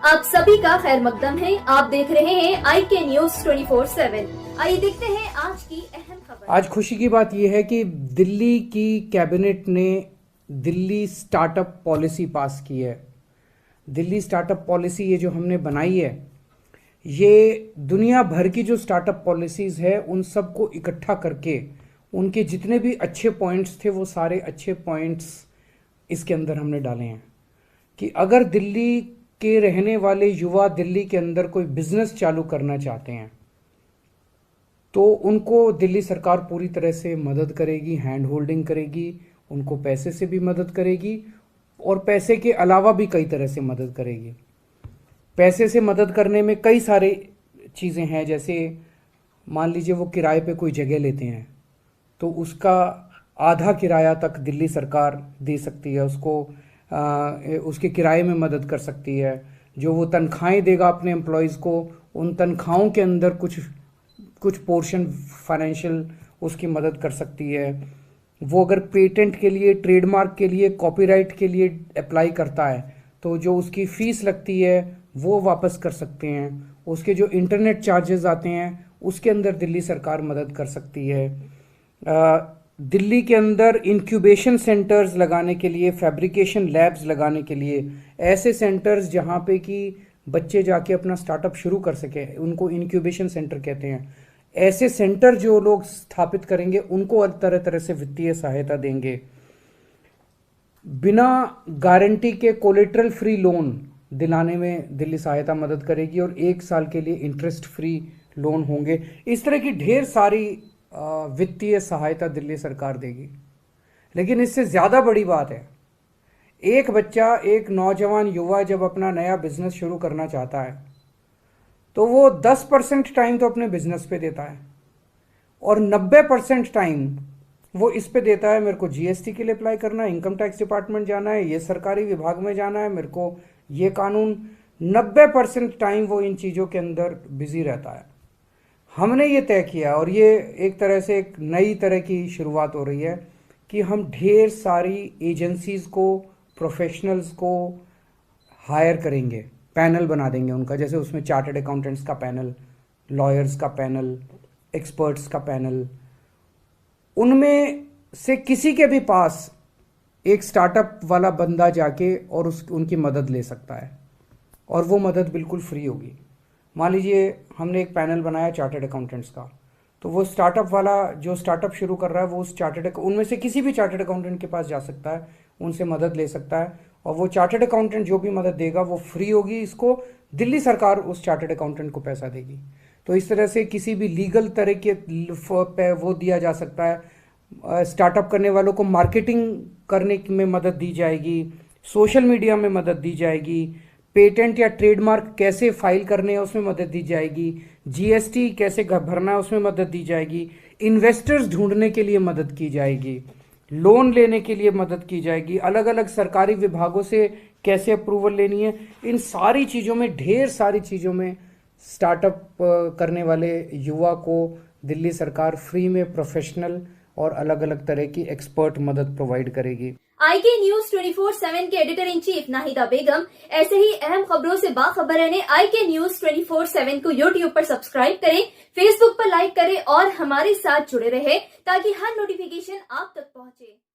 आप सभी का खैर मकदम है। आप देख रहे हैं IK न्यूज 24/7। आइए देखते हैं आज की अहम खबर। आज खुशी की बात यह है कि दिल्ली की कैबिनेट ने दिल्ली स्टार्टअप पॉलिसी पास की है। दिल्ली स्टार्टअप पॉलिसी ये जो हमने बनाई है, ये दुनिया भर की जो स्टार्टअप पॉलिसीज़ है उन सबको इकट्ठा करके उनके जितने भी अच्छे पॉइंट्स थे वो सारे अच्छे पॉइंट्स इसके अंदर हमने डाले हैं कि अगर दिल्ली के रहने वाले युवा दिल्ली के अंदर कोई बिजनेस चालू करना चाहते हैं तो उनको दिल्ली सरकार पूरी तरह से मदद करेगी, हैंड होल्डिंग करेगी, उनको पैसे से भी मदद करेगी और पैसे के अलावा भी कई तरह से मदद करेगी। पैसे से मदद करने में कई सारे चीज़ें हैं, जैसे मान लीजिए वो किराए पे कोई जगह लेते हैं तो उसका आधा किराया तक दिल्ली सरकार दे सकती है, उसको उसके किराए में मदद कर सकती है। जो वो तनख्वाहें देगा अपने एम्प्लॉयज़ को, उन तनख्वाहों के अंदर कुछ पोर्शन फाइनेंशियल उसकी मदद कर सकती है। वो अगर पेटेंट के लिए, ट्रेडमार्क के लिए, कॉपीराइट के लिए अप्लाई करता है तो जो उसकी फ़ीस लगती है वो वापस कर सकते हैं। उसके जो इंटरनेट चार्जेस आते हैं उसके अंदर दिल्ली सरकार मदद कर सकती है। दिल्ली के अंदर इंक्यूबेशन सेंटर्स लगाने के लिए, फैब्रिकेशन लैब्स लगाने के लिए, ऐसे सेंटर्स जहाँ पे कि बच्चे जाके अपना स्टार्टअप शुरू कर सके, उनको इंक्यूबेशन सेंटर कहते हैं। ऐसे सेंटर जो लोग स्थापित करेंगे उनको तरह तरह से वित्तीय सहायता देंगे। बिना गारंटी के कोलेटरल फ्री लोन दिलाने में दिल्ली सहायता मदद करेगी और 1 साल के लिए इंटरेस्ट फ्री लोन होंगे। इस तरह की ढेर सारी वित्तीय सहायता दिल्ली सरकार देगी। लेकिन इससे ज़्यादा बड़ी बात है, एक बच्चा, एक नौजवान युवा जब अपना नया बिजनेस शुरू करना चाहता है तो वो 10% टाइम तो अपने बिजनेस पे देता है और 90% टाइम वो इस पे देता है, मेरे को GST के लिए अप्लाई करना है, इनकम टैक्स डिपार्टमेंट जाना है, ये सरकारी विभाग में जाना है, मेरे को ये कानून। 90% टाइम वो इन चीज़ों के अंदर बिजी रहता है। हमने ये तय किया और ये एक तरह से एक नई तरह की शुरुआत हो रही है कि हम ढेर सारी एजेंसीज़ को, प्रोफेशनल्स को हायर करेंगे, पैनल बना देंगे उनका, जैसे उसमें चार्टर्ड अकाउंटेंट्स का पैनल, लॉयर्स का पैनल, एक्सपर्ट्स का पैनल। उनमें से किसी के भी पास एक स्टार्टअप वाला बंदा जाके और उनकी मदद ले सकता है और वो मदद बिल्कुल फ्री होगी। मान लीजिए हमने एक पैनल बनाया चार्टर्ड अकाउंटेंट्स का, तो वो स्टार्टअप वाला जो स्टार्टअप शुरू कर रहा है वो उस उनमें से किसी भी चार्टर्ड अकाउंटेंट के पास जा सकता है, उनसे मदद ले सकता है और वो चार्टर्ड अकाउंटेंट जो भी मदद देगा वो फ्री होगी। इसको दिल्ली सरकार उस चार्टर्ड अकाउंटेंट को पैसा देगी। तो इस तरह से किसी भी लीगल तरह के पे वो दिया जा सकता है। स्टार्टअप करने वालों को मार्केटिंग करने में मदद दी जाएगी, सोशल मीडिया में मदद दी जाएगी, पेटेंट या ट्रेडमार्क कैसे फाइल करने हैं उसमें मदद दी जाएगी, GST कैसे भरना है उसमें मदद दी जाएगी, इन्वेस्टर्स ढूंढने के लिए मदद की जाएगी, लोन लेने के लिए मदद की जाएगी, अलग अलग सरकारी विभागों से कैसे अप्रूवल लेनी है। इन सारी चीज़ों में, ढेर सारी चीज़ों में स्टार्टअप करने वाले युवा को दिल्ली सरकार फ्री में प्रोफेशनल और अलग अलग तरह की एक्सपर्ट मदद प्रोवाइड करेगी। IK न्यूज 24/7 के एडिटर इन चीफ नाहिदा बेगम ऐसे ही अहम खबरों से बाखबर रहने IK न्यूज 24/7 को YouTube पर सब्सक्राइब करें, Facebook पर लाइक करें और हमारे साथ जुड़े रहें ताकि हर नोटिफिकेशन आप तक पहुंचे।